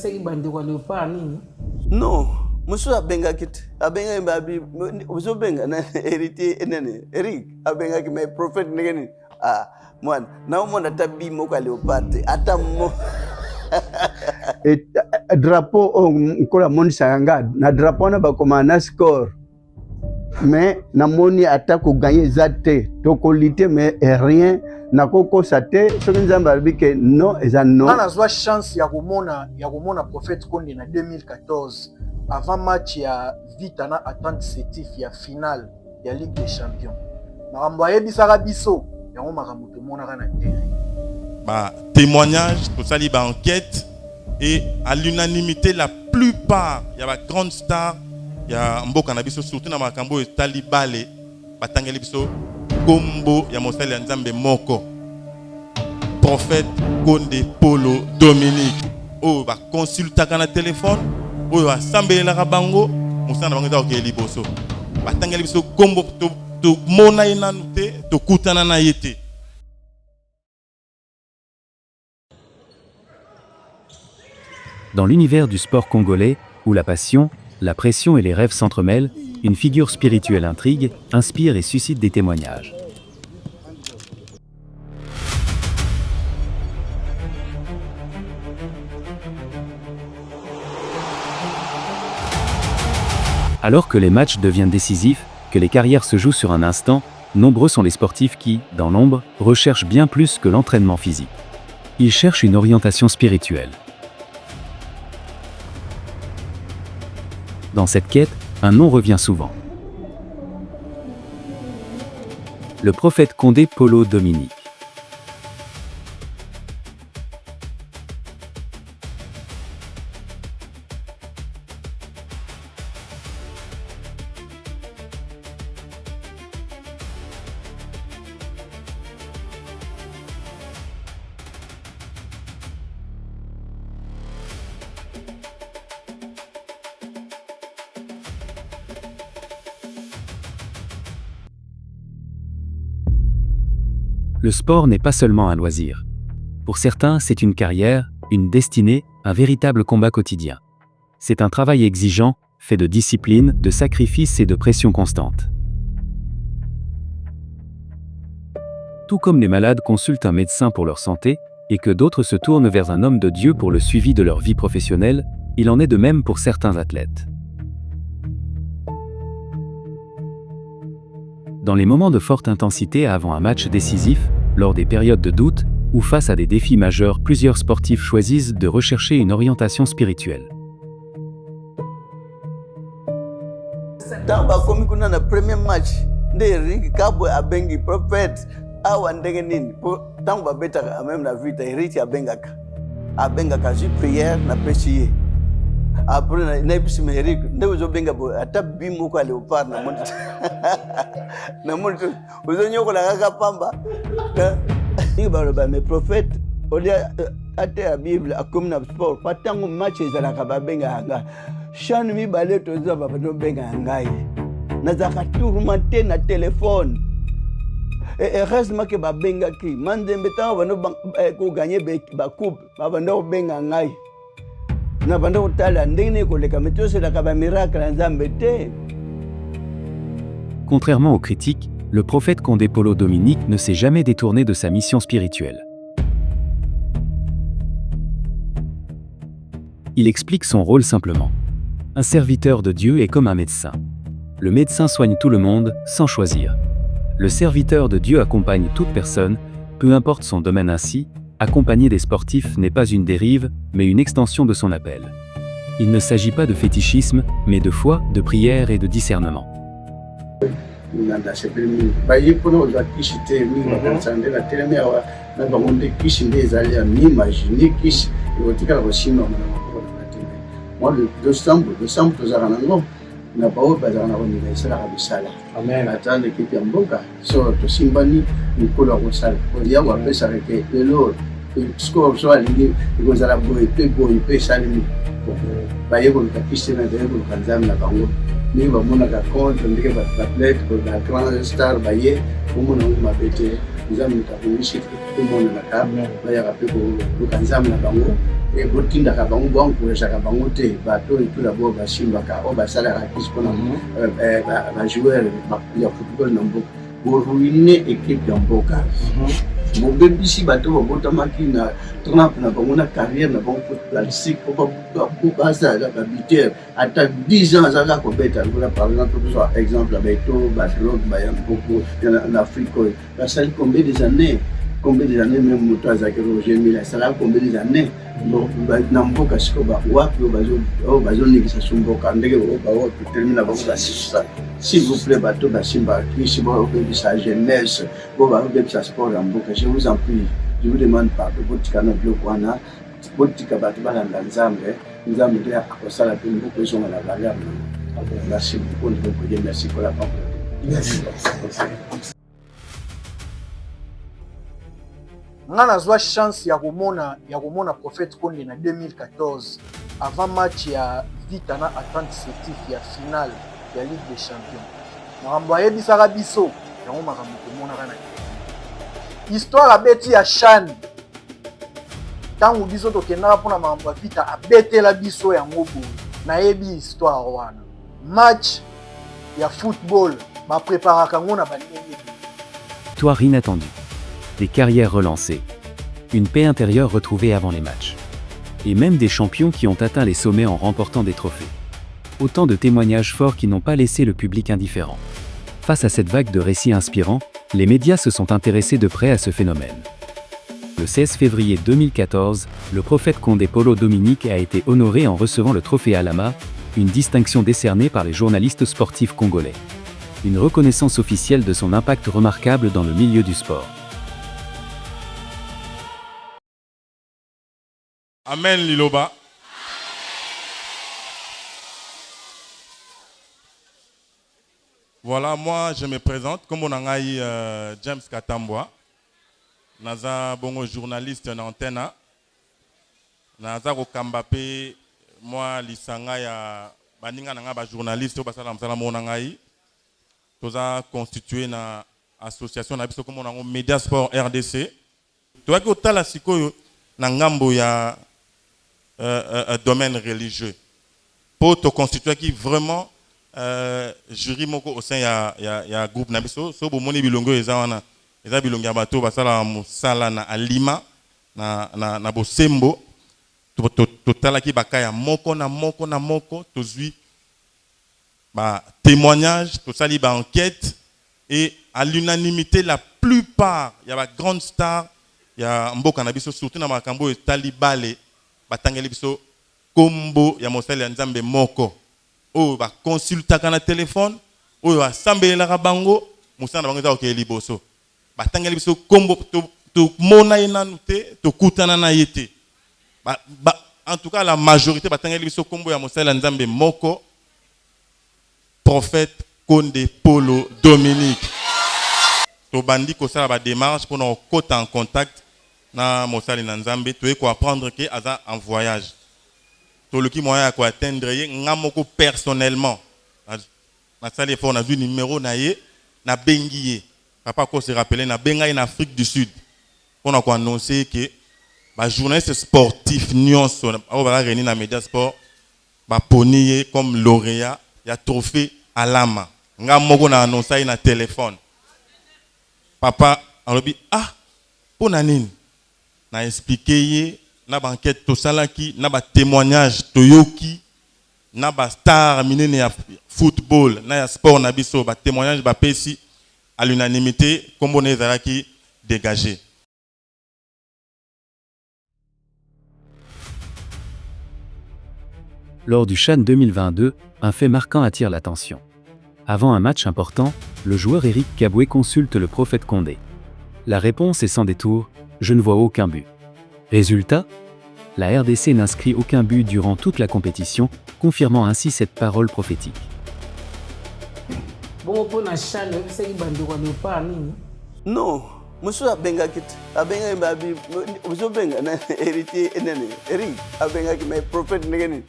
qui bande quoi léopard nini? Non, monsieur abenga kit. Abenga mbabi vous benga na héritier enene. Eric abenga ki mes prophètes ngeni. Ah, moi na mona tabi mo kwa léopard ata mo. Et drapeau on la moni sanga na drapeau na ba komana score. Mais na moni attaque ko gagner zate to qualité mais rien na koko sate ce que nzamba que non et non. On a soit chance ya komona prophète Konde na 2014 avant match ya Vitana attente sétif ya finale ya Ligue des Champions. Makambo yebisaka biso yango makambo to monaka na terrain. Bah témoignage pour ça liba enquête et à l'unanimité la plupart il y a des grandes stars. Il y a Mboka na biso surtout na makambo etali bale batangeli biso kombo ya mosali ya Nzambe moko prophète Konde Polo Dominique o ba consultaka na téléphone o asambelaka bango mosala na bango za okeli boso batangeli biso kombo to mona inanu te to kutana na yete. Dans l'univers du sport congolais où la passion, la pression et les rêves s'entremêlent, une figure spirituelle intrigue, inspire et suscite des témoignages. Alors que les matchs deviennent décisifs, que les carrières se jouent sur un instant, nombreux sont les sportifs qui, dans l'ombre, recherchent bien plus que l'entraînement physique. Ils cherchent une orientation spirituelle. Dans cette quête, un nom revient souvent. Le prophète Konde Polo Dominique. Le sport n'est pas seulement un loisir. Pour certains, c'est une carrière, une destinée, un véritable combat quotidien. C'est un travail exigeant, fait de discipline, de sacrifice et de pression constante. Tout comme les malades consultent un médecin pour leur santé, et que d'autres se tournent vers un homme de Dieu pour le suivi de leur vie professionnelle, il en est de même pour certains athlètes. Dans les moments de forte intensité avant un match décisif, lors des périodes de doute, ou face à des défis majeurs, plusieurs sportifs choisissent de rechercher une orientation spirituelle. Dans le premier match, Eric Kabo abengi prophète awa ndenge nini tant ba beta même la vie Eric abengaka ju prière na péchier. Après na bisi Eric ndewe zo benga bo atabi moko léopard na monte na monte uzonyo ko la kaka pamba ni ba mes prophètes olia ate la Bible comme na sport patango match ezalaka ba benga hanga chan mi balé to zo ba no benga ngai na zaka tourma te na téléphone et heureusement que ba benga ki mandembe tango ba no ko gagner ba coupe ba no benga ngai. Contrairement aux critiques, le prophète Konde Polo Dominique ne s'est jamais détourné de sa mission spirituelle. Il explique son rôle simplement. Un serviteur de Dieu est comme un médecin. Le médecin soigne tout le monde, sans choisir. Le serviteur de Dieu accompagne toute personne, peu importe son domaine ainsi. Accompagner des sportifs n'est pas une dérive, mais une extension de son appel. Il ne s'agit pas de fétichisme, mais de foi, de prière et de discernement. na bao bazana na bonga isala kabisala amen atande kipi mboka so to simbani nikolo ko sala ko ya wa pesa reke lelo score so ali ko zala boy pe sali ni ba yego ka kisena de ko kanzam na bango ndenge bamonaka contre ndenge baathlète bacran star baye omona ngo mabe te nzambe takomisi omonanaka bayaka mpe koluka nzambe na bango botindaka bango boencourageaka bango te bato etula bo basimbaka oyo basalaka kisi mpona bajoueur ya football na mboka boruine équipe ya mboka bobebisi bato babotamaki na trempe na bango na carrière na bango plastique po basala babitere ata 10 ans azalaka kobeta lokola par exemple tozwa exemple baeto badrog baya mboko na afrique oyo basali combien des années même moto azalaki roger mila asalaka combien des années na mboka siko wapi oyo bazoningisa so mboka ndenge totelemi na bango basisusa s'il vous plaît bato basimba kisi bobebisa jeunesse bo babebisa sport ya mboka je vous en prie je vous demande pardon botika na biloko wana botika bato balanda nzambe nde akosala mpe mboka ezonga na valeur merci beaucoup ndikokoye merci pour la parole. Nga nazwa chance ya komona Prophète Konde na 2014 avant match ya Vita na Attente Sétif ya finale ya Ligue des Champions. Makambo ayebisaka biso yango makambo tomonaka na histoire abeti ya Chan ntango biso tokendaka mpona makambo ya Vita abetela biso yango boye nayebi histoire wana match ya football bapreparaka ngo na bandenge. Victoire inattendue. Des carrières relancées. Une paix intérieure retrouvée avant les matchs. Et même des champions qui ont atteint les sommets en remportant des trophées. Autant de témoignages forts qui n'ont pas laissé le public indifférent. Face à cette vague de récits inspirants, les médias se sont intéressés de près à ce phénomène. Le 16 février 2014, le Prophète Condé Polo Dominique a été honoré en recevant le trophée Alama, une distinction décernée par les journalistes sportifs congolais. Une reconnaissance officielle de son impact remarquable dans le milieu du sport. Amen Liloba. Voilà, moi je me présente comme on a eu James Katambwa. Naza bongo journaliste na antenne. Naza ko Kambapé moi lisanga ya baninga nanga ba journaliste basala msala mona ngai. Toza constitué na association na biso comme on a Media Sport RDC. Toi ko tala sikoyo na ngambo ya domaine religieux pour te constituer qui vraiment jury moko au sein ya groupe na biso so bo moni bilongo eza bilongo ya bato basala musala na alima na bosembo totala ki bakaya moko na moko tozui ba témoignage tosali ba enquête et à l'unanimité la plupart ya ba grande star ya mboka na biso surtout na makambo etali bale batangeli biso kombo ya mosali ya nzambe moko oyo bakonsultaka na telefone oyo asambelelaka bango mosala na bango eza kokeye liboso batangeli biso kombo tomona ye nanu te tokutana na ye te en tout cas la majorité batangeli biso kombo ya mosali ya nzambe moko Prophète Konde Polo Dominique tobandi kosala ba démarche pour nous kota en contact na mosali na nzambe toye ko apprendre que aza en voyage to le ki moyen ko atteindre ye ngamoko personnellement na sali fo na vu numéro na ye na bengi ye papa ko se rappeler na benga en Afrique du Sud pour ko annoncer que ba journaliste sportif nyonso o ba réuni na Media Sport ba ponier comme lauréat ya trophée Alama ngamoko na annoncer na téléphone papa alobi pour nanine na expliqué na banquette to salaki na ba témoignage toyoki na ba star minene ya football na ya sport na biso ba témoignage ba pesi à l'unanimité comme on est zalaki dégagé. Lors du CHAN 2022, un fait marquant attire l'attention. Avant un match important, le joueur Eric Kabwe consulte le Prophète Condé. La réponse est sans détour, je ne vois aucun but. Résultat, la RDC n'inscrit aucun but durant toute la compétition, confirmant ainsi cette parole prophétique. Non, monsieur abenga kit, abenga babi, monsieur benga na héritier enene, Eric abenga ki mais prophète ngeni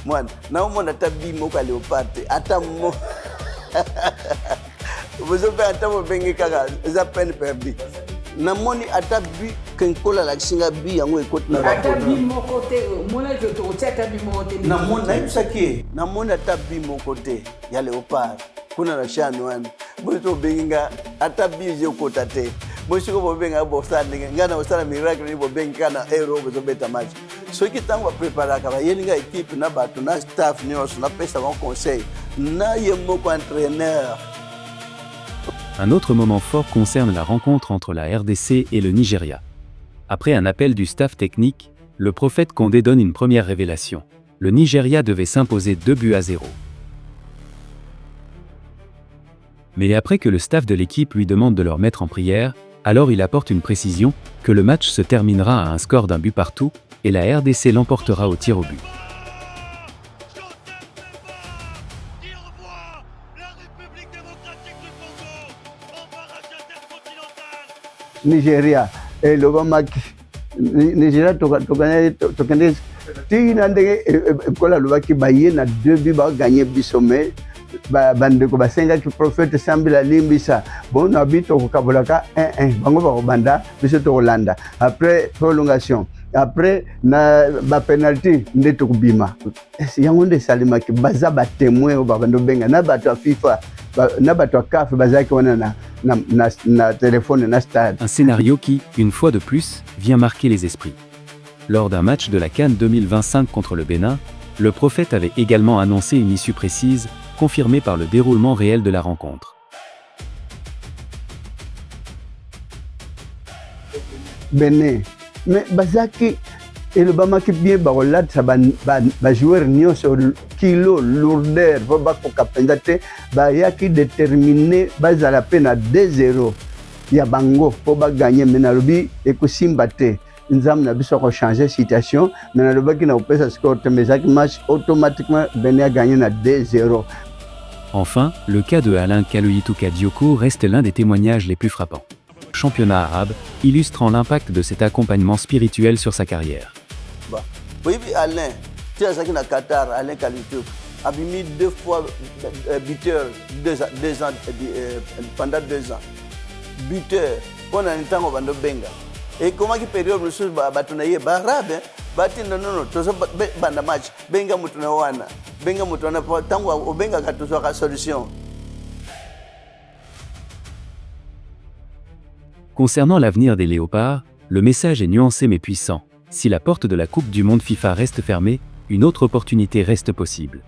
mwana naomona ata bi moko ya léopard te ata mo bozope ata bobenge kaka eza peine perdu namoni ata bi kenkola alakisinga bi yango ekoti na ata bi moko te mona ke tokotia ata bi moko te nayebisaki ye namoni ata bi moko te ya léopard kuna na chane wana bosi tobenginga ata bi ezokota te bosiko bobenga bosala ndenge ngai na bosala miracle ni bobengi kaka na euro bozobeta match soki ntango bapreparaka bayelinga ekipe na bato na staff nyonso napesa bango conseil na ye moko entraîneur. Un autre moment fort concerne la rencontre entre la RDC et le Nigeria. Après un appel du staff technique, le prophète Condé donne une première révélation. Le Nigeria devait s'imposer 2-0. Mais après que le staff de l'équipe lui demande de leur mettre en prière, alors il apporte une précision, que le match se terminera à un score d'un but partout, et la RDC l'emportera au tir au but. Nigeria elobamaki Nigeria tokende tina ndenge ekola lobaki baye na 2 baganye biso me bandeko basengaki prophète Sambila limbisa bon na bito kokabolaka 1-1 bango bakobanda biso tokolanda après prolongation après na penalty nde tokobima yango nde salimaki baza batémoin oyo babando benga na bato ya FIFA na bato ya CAF bazaki wana na téléphone na stade. Un scénario qui, une fois de plus, vient marquer les esprits. Lors d'un match de la CAN 2025 contre le Bénin, le prophète avait également annoncé une issue précise, confirmée par le déroulement réel de la rencontre. Bénin, mais bazaki elobamaki bien bakolatisa bajoueur nyonso kilo lourdeur po bakoka mpenza te bayaki déterminé bazala mpe na 2-0 ya bango mpo baganye me nalobi ekosimba te nzambe na biso akochange situation me nalobaki na kopesa score te mais ezalaki match automatiquement Benin a gagné na 2-0. Enfin, le cas de Alain Kaloyituka Dioko reste l'un des témoignages les plus frappants. Le championnat arabe, illustrant l'impact de cet accompagnement spirituel sur sa carrière. Oui, Alain, tu as na Qatar, Alain Kaloyituka a mis 2 fois buteur pendant 2 ans. Buteur, pendant un temps, on va nous benga. Et comment qui période nous sommes batunaye barabe, batina non, tout ça banda match, benga mutunawana, tango au benga katuzo ka solution. Concernant l'avenir des Léopards, le message est nuancé mais puissant. Si la porte de la Coupe du Monde FIFA reste fermée, une autre opportunité reste possible.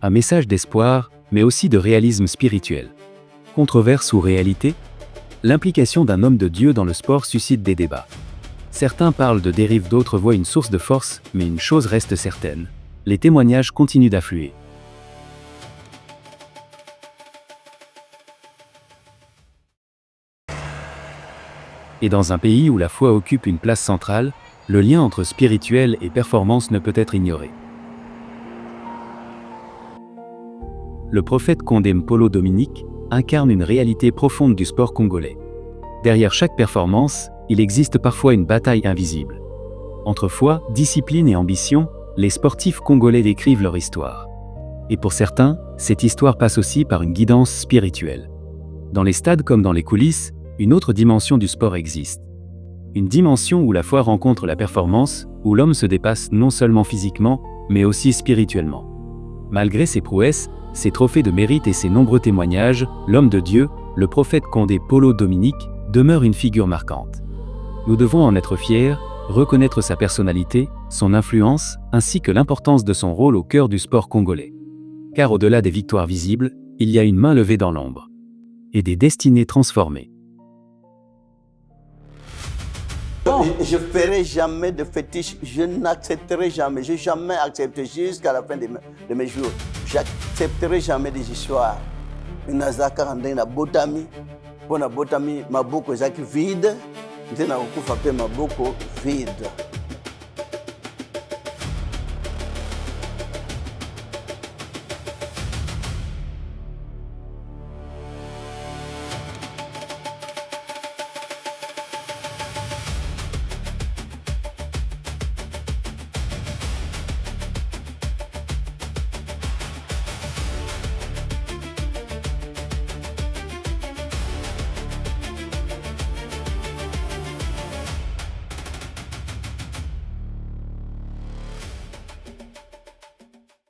Un message d'espoir, mais aussi de réalisme spirituel. Controverse ou réalité ? L'implication d'un homme de Dieu dans le sport suscite des débats. Certains parlent de dérive, d'autres voient une source de force, mais une chose reste certaine. Les témoignages continuent d'affluer. Et dans un pays où la foi occupe une place centrale, le lien entre spirituel et performance ne peut être ignoré. Le prophète Condé Mpolo Dominique incarne une réalité profonde du sport congolais. Derrière chaque performance, il existe parfois une bataille invisible. Entre foi, discipline et ambition, les sportifs congolais décrivent leur histoire. Et pour certains, cette histoire passe aussi par une guidance spirituelle. Dans les stades comme dans les coulisses, une autre dimension du sport existe. Une dimension où la foi rencontre la performance, où l'homme se dépasse non seulement physiquement, mais aussi spirituellement. Malgré ses prouesses, ses trophées de mérite et ses nombreux témoignages, l'homme de Dieu, le prophète Condé Mpolo Dominique, demeure une figure marquante. Nous devons en être fiers, reconnaître sa personnalité, son influence, ainsi que l'importance de son rôle au cœur du sport congolais. Car au-delà des victoires visibles, il y a une main levée dans l'ombre. Et des destinées transformées. Je ne ferai jamais de fétiche, je n'accepterai jamais, je n'ai jamais accepté jusqu'à la fin de mes jours. J'accepterai jamais des histoires. Nazaka na botami, pour na botami maboko ezaki vide, nte na okufa pe maboko vide.